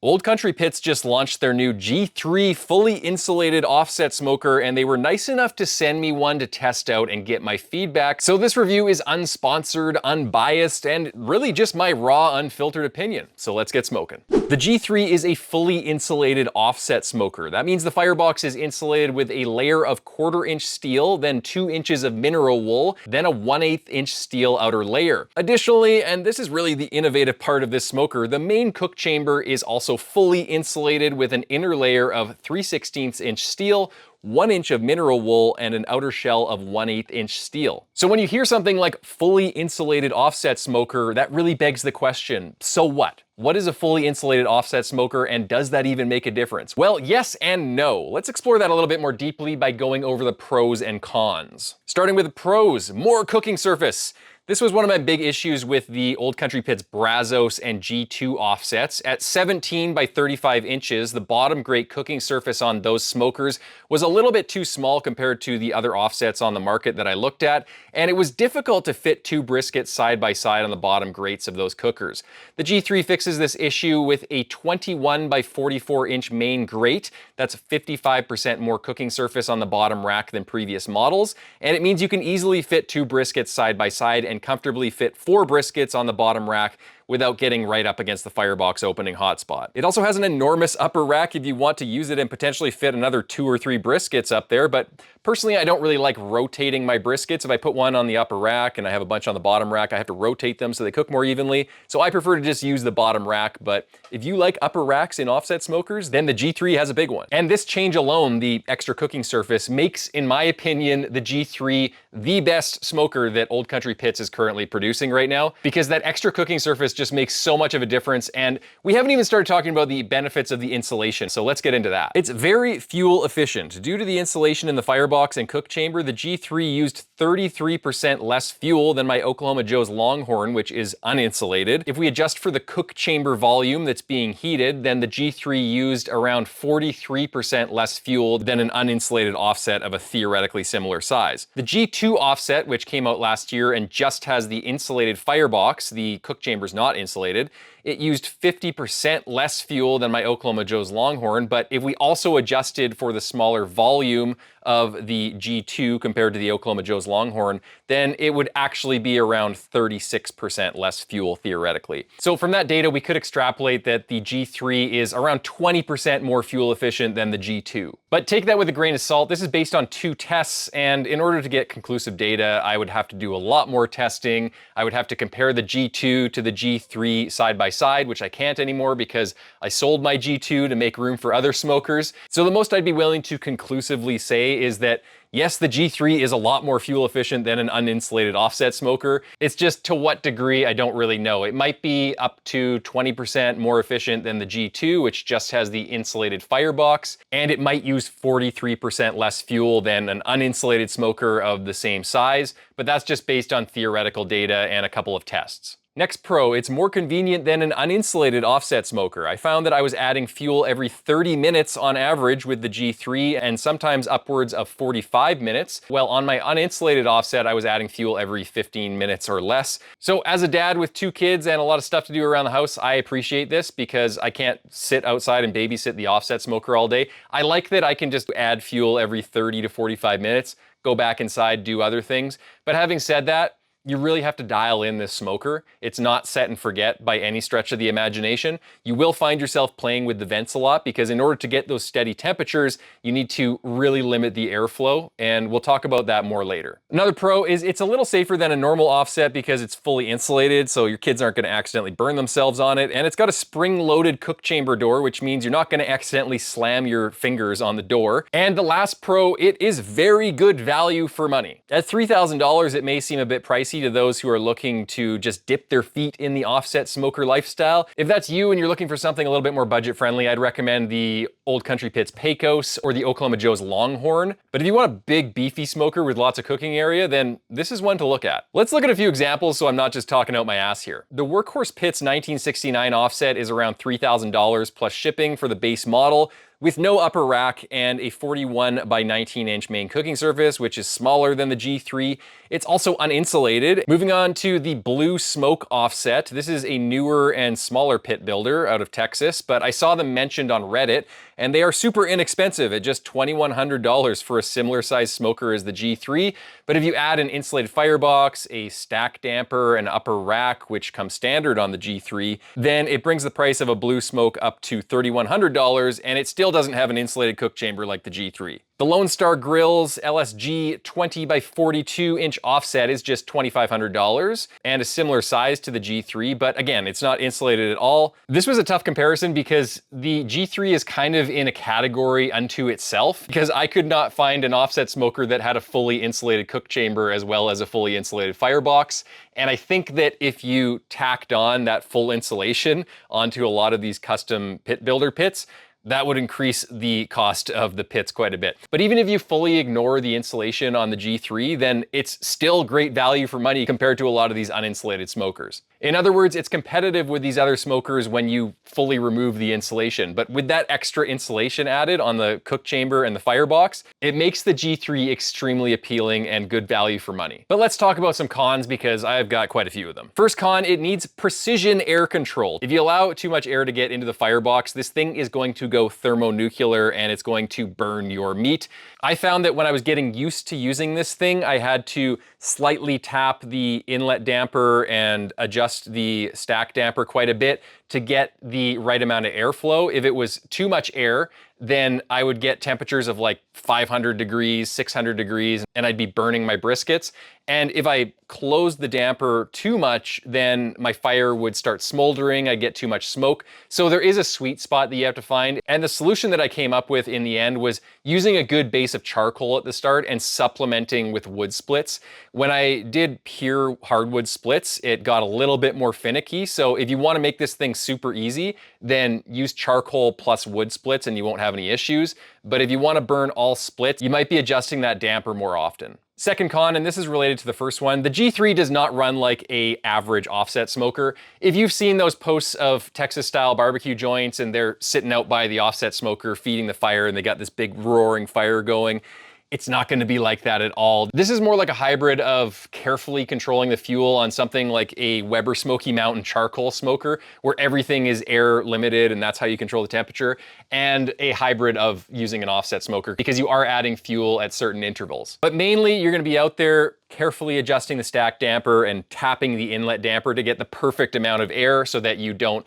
Old Country Pits just launched their new G3 fully insulated offset smoker, and they were nice enough to send me one to test out and get my feedback. So this review is unsponsored, unbiased, and really just my raw, unfiltered opinion. So let's get smoking. The G3 is a fully insulated offset smoker. That means the firebox is insulated with a layer of 1/4 inch steel, then 2 inches of mineral wool, then a 1/8 inch steel outer layer. Additionally, and this is really the innovative part of this smoker, the main cook chamber is also fully insulated with an inner layer of 3/16 inch steel, 1 inch of mineral wool, and an outer shell of 1/8 inch steel. So when you hear something like fully insulated offset smoker, that really begs the question, so what? What is a fully insulated offset smoker, and does that even make a difference? Well, yes and no. Let's explore that a little bit more deeply by going over the pros and cons. Starting with the pros, more cooking surface. This was one of my big issues with the Old Country Pits Brazos and G2 offsets. At 17 by 35 inches, the bottom grate cooking surface on those smokers was a little bit too small compared to the other offsets on the market that I looked at, and it was difficult to fit 2 briskets side by side on the bottom grates of those cookers. The G3 fixes this issue with a 21 by 44 inch main grate. That's 55% more cooking surface on the bottom rack than previous models, and it means you can easily fit 2 briskets side by side and comfortably fit 4 briskets on the bottom rack without getting right up against the firebox opening hotspot. It also has an enormous upper rack if you want to use it and potentially fit another 2 or 3 briskets up there, but personally I don't really like rotating my briskets. If I put one on the upper rack and I have a bunch on the bottom rack, I have to rotate them so they cook more evenly, so I prefer to just use the bottom rack. But if you like upper racks in offset smokers, then the G3 has a big one. And this change alone, the extra cooking surface, makes, in my opinion, the G3 the best smoker that Old Country Pits is currently producing right now, because that extra cooking surface just makes so much of a difference. And we haven't even started talking about the benefits of the insulation, so let's get into that. It's very fuel efficient. Due to the insulation in the firebox and cook chamber, the G3 used 33% less fuel than my Oklahoma Joe's Longhorn, which is uninsulated. If we adjust for the cook chamber volume that's being heated, then the G3 used around 43% less fuel than an uninsulated offset of a theoretically similar size. The G2 offset, which came out last year and just has the insulated firebox, the cook chamber's not insulated, it used 50% less fuel than my Oklahoma Joe's Longhorn, but if we also adjusted for the smaller volume of the G2 compared to the Oklahoma Joe's Longhorn, then it would actually be around 36% less fuel theoretically. So from that data, we could extrapolate that the G3 is around 20% more fuel efficient than the G2. But take that with a grain of salt. This is based on 2 tests, and in order to get conclusive data, I would have to do a lot more testing. I would have to compare the G2 to the G3 side by side, which I can't anymore because I sold my G2 to make room for other smokers. So the most I'd be willing to conclusively say is that yes, the G3 is a lot more fuel efficient than an uninsulated offset smoker. It's just to what degree, I don't really know. It might be up to 20% more efficient than the G2, which just has the insulated firebox, and it might use 43% less fuel than an uninsulated smoker of the same size, but that's just based on theoretical data and a couple of tests. Next pro, it's more convenient than an uninsulated offset smoker. I found that I was adding fuel every 30 minutes on average with the G3, and sometimes upwards of 45 minutes. While on my uninsulated offset, I was adding fuel every 15 minutes or less. So as a dad with 2 kids and a lot of stuff to do around the house, I appreciate this because I can't sit outside and babysit the offset smoker all day. I like that I can just add fuel every 30 to 45 minutes, go back inside, do other things. But having said that, you really have to dial in this smoker. It's not set and forget by any stretch of the imagination. You will find yourself playing with the vents a lot because in order to get those steady temperatures, you need to really limit the airflow, and we'll talk about that more later. Another pro is it's a little safer than a normal offset because it's fully insulated, so your kids aren't gonna accidentally burn themselves on it, and it's got a spring-loaded cook chamber door, which means you're not gonna accidentally slam your fingers on the door. And the last pro, it is very good value for money. At $3,000, it may seem a bit pricey to those who are looking to just dip their feet in the offset smoker lifestyle. If that's you and you're looking for something a little bit more budget friendly, I'd recommend the Old Country Pit's Pecos or the Oklahoma Joe's Longhorn. But if you want a big beefy smoker with lots of cooking area, then this is one to look at. Let's look at a few examples so I'm not just talking out my ass here. The Workhorse Pit's 1969 offset is around $3,000 plus shipping for the base model, with no upper rack and a 41 by 19 inch main cooking surface, which is smaller than the G3. It's also uninsulated. Moving on to the Blue Smoke offset. This is a newer and smaller pit builder out of Texas, but I saw them mentioned on Reddit, and they are super inexpensive at just $2,100 for a similar size smoker as the G3. But if you add an insulated firebox, a stack damper, an upper rack, which comes standard on the G3, then it brings the price of a Blue Smoke up to $3,100, and it still doesn't have an insulated cook chamber like the G3. The Lone Star Grill's LSG 20 by 42 inch offset is just $2,500 and a similar size to the G3, but again, it's not insulated at all. This was a tough comparison because the G3 is kind of in a category unto itself, because I could not find an offset smoker that had a fully insulated cook chamber as well as a fully insulated firebox. And I think that if you tacked on that full insulation onto a lot of these custom pit builder pits, that would increase the cost of the pits quite a bit. But even if you fully ignore the insulation on the G3, then it's still great value for money compared to a lot of these uninsulated smokers. In other words, it's competitive with these other smokers when you fully remove the insulation. But with that extra insulation added on the cook chamber and the firebox, it makes the G3 extremely appealing and good value for money. But let's talk about some cons, because I've got quite a few of them. First con, it needs precision air control. If you allow too much air to get into the firebox, this thing is going to go thermonuclear and it's going to burn your meat. I found that when I was getting used to using this thing, I had to slightly tap the inlet damper and adjust the stack damper quite a bit to get the right amount of airflow. If it was too much air, then I would get temperatures of like 500 degrees, 600 degrees, and I'd be burning my briskets. And if I closed the damper too much, then my fire would start smoldering, I'd get too much smoke. So there is a sweet spot that you have to find. And the solution that I came up with in the end was using a good base of charcoal at the start and supplementing with wood splits. When I did pure hardwood splits, it got a little bit more finicky. So if you want to make this thing super easy, then use charcoal plus wood splits and you won't have any issues. But if you want to burn all splits, you might be adjusting that damper more often. Second con, and this is related to the first one, the G3 does not run like a average offset smoker. If you've seen those posts of Texas style barbecue joints and they're sitting out by the offset smoker feeding the fire and they got this big roaring fire going, it's not going to be like that at all. This is more like a hybrid of carefully controlling the fuel on something like a Weber Smoky Mountain charcoal smoker, where everything is air limited and that's how you control the temperature, and a hybrid of using an offset smoker, because you are adding fuel at certain intervals. But mainly you're going to be out there carefully adjusting the stack damper and tapping the inlet damper to get the perfect amount of air so that you don't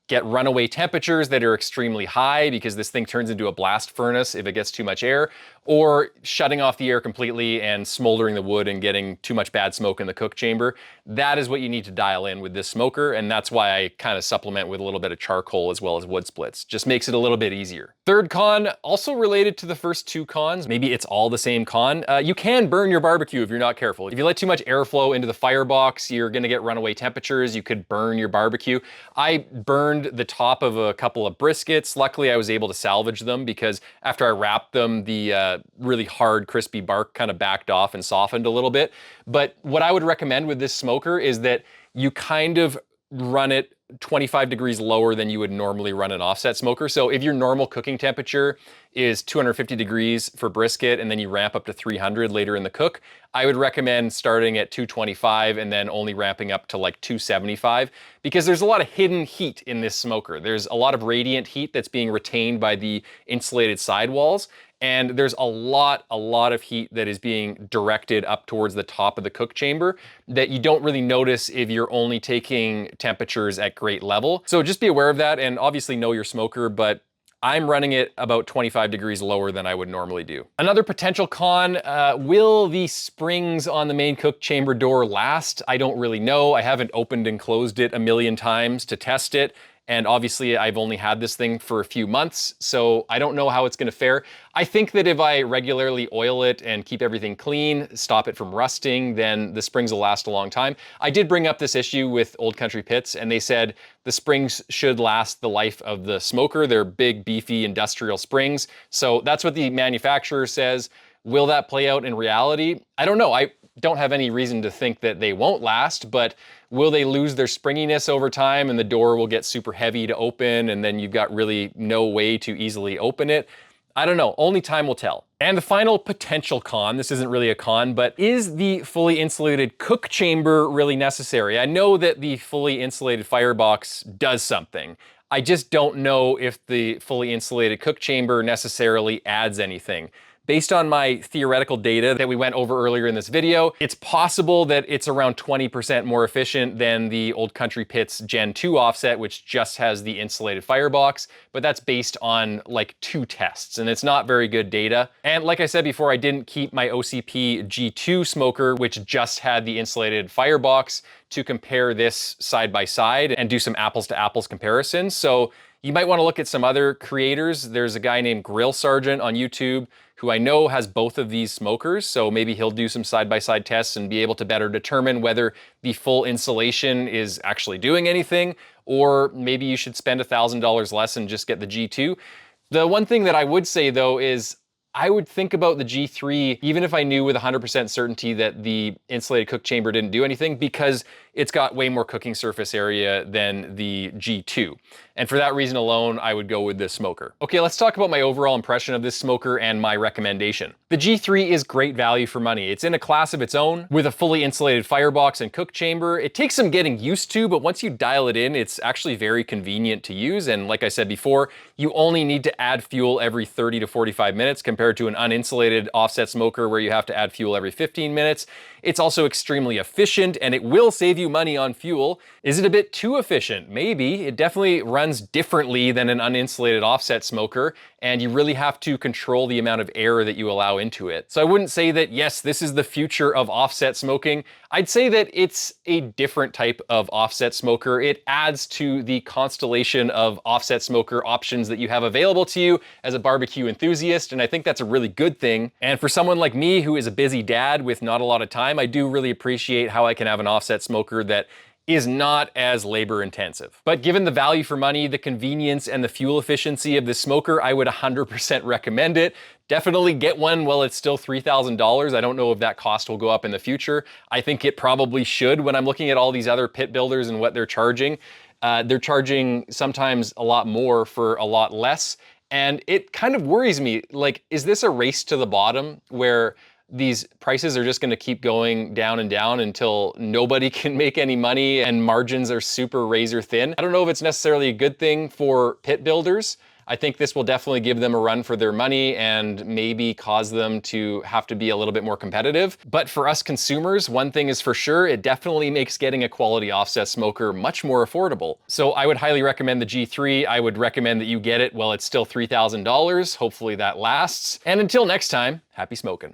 get runaway temperatures that are extremely high, because this thing turns into a blast furnace if it gets too much air, or shutting off the air completely and smoldering the wood and getting too much bad smoke in the cook chamber. That is what you need to dial in with this smoker, and that's why I kind of supplement with a little bit of charcoal as well as wood splits. Just makes it a little bit easier. Third con, also related to the first two cons, maybe it's all the same con, you can burn your barbecue if you're not careful. If you let too much airflow into the firebox, you're gonna get runaway temperatures, you could burn your barbecue. I burned the top of a couple of briskets. Luckily, I was able to salvage them, because after I wrapped them, the really hard, crispy bark kind of backed off and softened a little bit. But what I would recommend with this smoker is that you kind of run it 25 degrees lower than you would normally run an offset smoker. So if your normal cooking temperature is 250 degrees for brisket and then you ramp up to 300 later in the cook, I would recommend starting at 225 and then only ramping up to like 275, because there's a lot of hidden heat in this smoker. There's a lot of radiant heat that's being retained by the insulated sidewalls, and there's a lot of heat that is being directed up towards the top of the cook chamber that you don't really notice if you're only taking temperatures at great level. So just be aware of that, and obviously know your smoker, but I'm running it about 25 degrees lower than I would normally do. Another potential con, will the springs on the main cook chamber door last? I don't really know. I haven't opened and closed it a million times to test it. And obviously I've only had this thing for a few months, so I don't know how it's gonna fare. I think that if I regularly oil it and keep everything clean, stop it from rusting, then the springs will last a long time. I did bring up this issue with Old Country Pits, and they said the springs should last the life of the smoker. They're big, beefy, industrial springs. So that's what the manufacturer says. Will that play out in reality? I don't know. I don't have any reason to think that they won't last, but will they lose their springiness over time and the door will get super heavy to open and then you've got really no way to easily open it? I don't know, only time will tell. And the final potential con, this isn't really a con, but is the fully insulated cook chamber really necessary? I know that the fully insulated firebox does something. I just don't know if the fully insulated cook chamber necessarily adds anything. Based on my theoretical data that we went over earlier in this video, it's possible that it's around 20% more efficient than the Old Country Pits Gen 2 offset, which just has the insulated firebox, but that's based on like 2 tests, and it's not very good data. And like I said before, I didn't keep my OCP G2 smoker, which just had the insulated firebox, to compare this side by side and do some apples to apples comparisons. So you might want to look at some other creators. There's a guy named Grill Sergeant on YouTube who I know has both of these smokers, so maybe he'll do some side-by-side tests and be able to better determine whether the full insulation is actually doing anything, or maybe you should spend $1,000 less and just get the G2. The one thing that I would say though is I would think about the G3, even if I knew with 100% certainty that the insulated cook chamber didn't do anything, because it's got way more cooking surface area than the G2. And for that reason alone, I would go with this smoker. Okay, let's talk about my overall impression of this smoker and my recommendation. The G3 is great value for money. It's in a class of its own with a fully insulated firebox and cook chamber. It takes some getting used to, but once you dial it in, it's actually very convenient to use. And like I said before, you only need to add fuel every 30 to 45 minutes compared to an uninsulated offset smoker where you have to add fuel every 15 minutes. It's also extremely efficient and it will save you money on fuel. Is it a bit too efficient? Maybe. It definitely runs differently than an uninsulated offset smoker, and you really have to control the amount of air that you allow into it. So I wouldn't say that, yes, this is the future of offset smoking. I'd say that it's a different type of offset smoker. It adds to the constellation of offset smoker options that you have available to you as a barbecue enthusiast, and I think that's a really good thing. And for someone like me who is a busy dad with not a lot of time, I do really appreciate how I can have an offset smoker that is not as labor intensive. But given the value for money, the convenience, and the fuel efficiency of this smoker, I would 100% recommend it. Definitely get one while it's still $3,000. I don't know if that cost will go up in the future. I think it probably should. When I'm looking at all these other pit builders and what they're charging sometimes a lot more for a lot less. And it kind of worries me, like, is this a race to the bottom where these prices are just gonna keep going down and down until nobody can make any money and margins are super razor thin? I don't know if it's necessarily a good thing for pit builders. I think this will definitely give them a run for their money and maybe cause them to have to be a little bit more competitive. But for us consumers, one thing is for sure, it definitely makes getting a quality offset smoker much more affordable. So I would highly recommend the G3. I would recommend that you get it while it's still $3,000. Hopefully that lasts. And until next time, happy smoking.